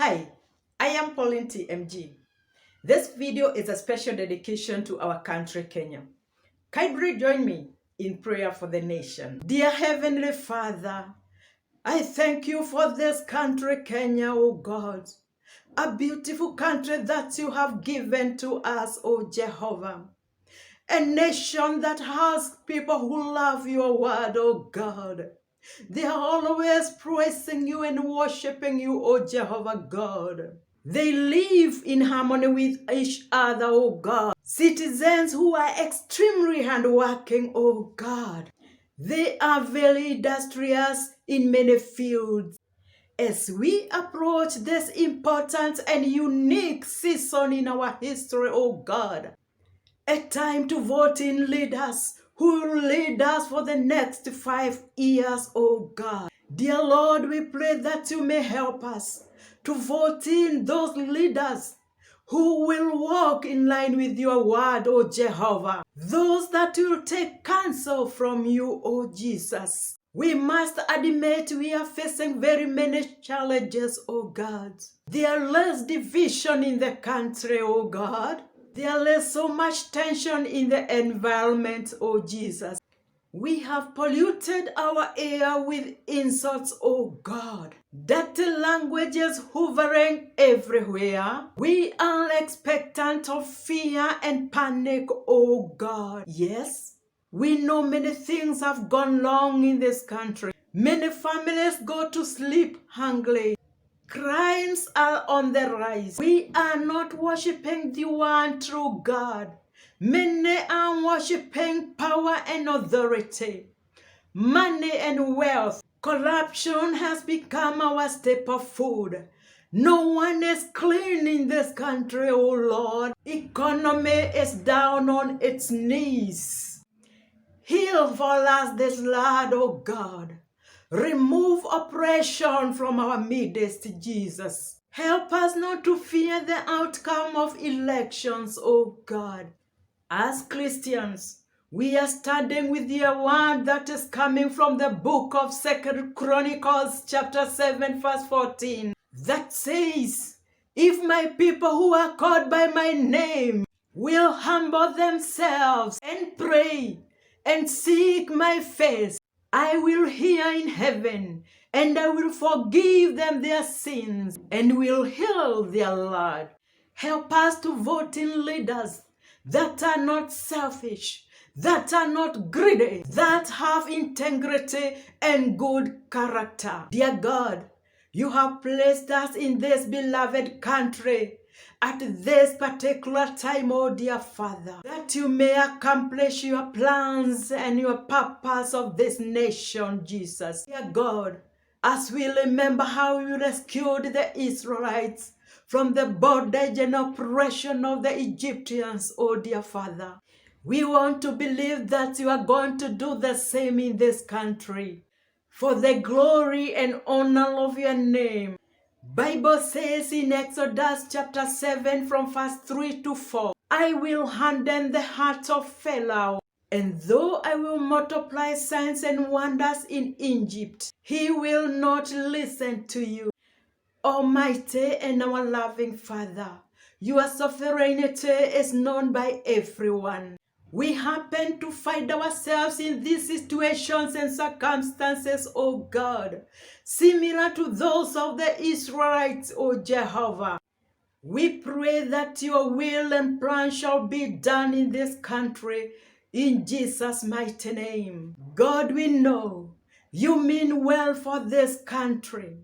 Hi, I am Pauline TMG. This video is a special dedication to our country, Kenya. Kindly join me in prayer for the nation. Dear Heavenly Father, I thank you for this country, Kenya, oh God. A beautiful country that you have given to us, oh Jehovah. A nation that has people who love your word, oh God. They are always praising you and worshiping you, oh Jehovah God. They live in harmony with each other, oh God. Citizens who are extremely hardworking, oh God. They are very industrious in many fields. As we approach this important and unique season in our history, oh God, a time to vote in leaders who will lead us for the next 5 years, oh God. Dear Lord, we pray that you may help us to vote in those leaders who will walk in line with your word, oh Jehovah. Those that will take counsel from you, oh Jesus. We must admit we are facing very many challenges, oh God. There is division in the country, oh God. There is so much tension in the environment, oh Jesus. We have polluted our air with insults, oh God. Dirty languages hovering everywhere. We are expectant of fear and panic, oh God. Yes, we know many things have gone wrong in this country. Many families go to sleep hungry. Crimes are on the rise. We are not worshiping the one true God. Many are worshiping power and authority, money and wealth. Corruption has become our staple food. No one is clean in this country, oh Lord. Economy is down on its knees. Heal for us this land, oh God. Remove oppression from our midst, Jesus. Help us not to fear the outcome of elections, oh God. As Christians, we are standing with your word that is coming from the book of 2 Chronicles chapter 7 verse 14 that says, if my people who are called by my name will humble themselves and pray and seek my face, I will hear in heaven and I will forgive them their sins and will heal their land. Help us to vote in leaders that are not selfish, that are not greedy, that have integrity and good character. Dear God, you have placed us in this beloved country at this particular time, oh dear Father, that you may accomplish your plans and your purpose of this nation, Jesus. Dear God, as we remember how you rescued the Israelites from the bondage and oppression of the Egyptians, oh dear Father, we want to believe that you are going to do the same in this country for the glory and honor of your name. Bible says in Exodus chapter 7 from verse 3 to 4, I will harden the heart of Pharaoh, and though I will multiply signs and wonders in Egypt, he will not listen to you. Almighty and our loving Father, your sovereignty is known by everyone. We happen to find ourselves in these situations and circumstances, oh God, similar to those of the Israelites, oh Jehovah. We pray that your will and plan shall be done in this country, in Jesus' mighty name. God, we know you mean well for this country.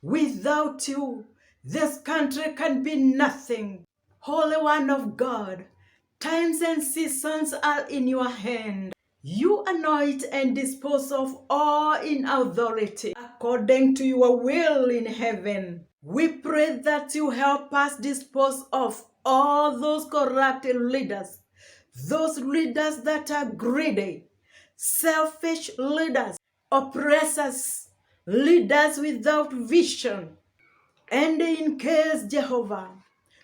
Without you, this country can be nothing. Holy One of God, times and seasons are in your hand. You anoint and dispose of all in authority according to your will in heaven. We pray that you help us dispose of all those corrupt leaders, those leaders that are greedy, selfish leaders, oppressors, leaders without vision. And in case, Jehovah,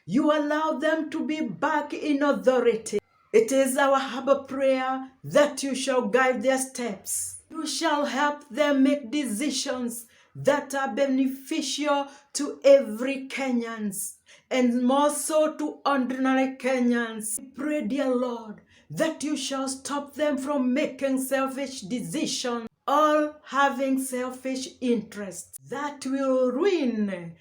you allow them to be back in authority, it is our humble prayer that you shall guide their steps. You shall help them make decisions that are beneficial to every Kenyans and more so to ordinary Kenyans. We pray, dear Lord, that you shall stop them from making selfish decisions, all having selfish interests that will ruin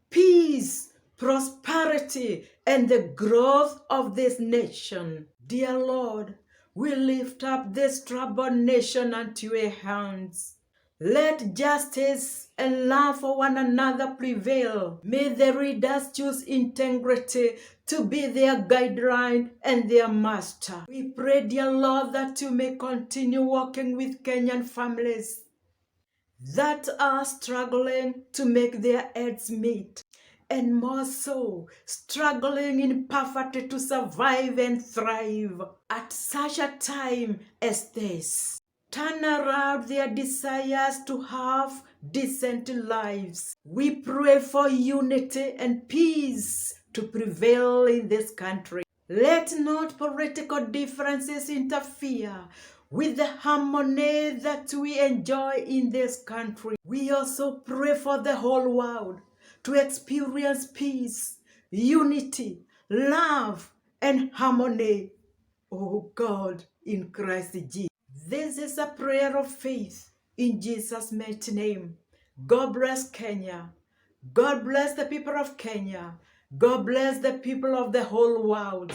peace, prosperity, and the growth of this nation. Dear Lord, we lift up this troubled nation unto your hands. Let justice and love for one another prevail. May the readers choose integrity to be their guideline and their master. We pray, dear Lord, that you may continue working with Kenyan families that are struggling to make their ends meet, and more so, struggling in poverty to survive and thrive at such a time as this. Turn around their desires to have decent lives. We pray for unity and peace to prevail in this country. Let not political differences interfere with the harmony that we enjoy in this country. We also pray for the whole world to experience peace, unity, love, and harmony. Oh God, in Christ Jesus. This is a prayer of faith in Jesus' mighty name. God bless Kenya. God bless the people of Kenya. God bless the people of the whole world.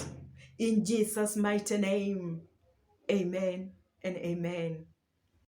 In Jesus' mighty name, amen and amen.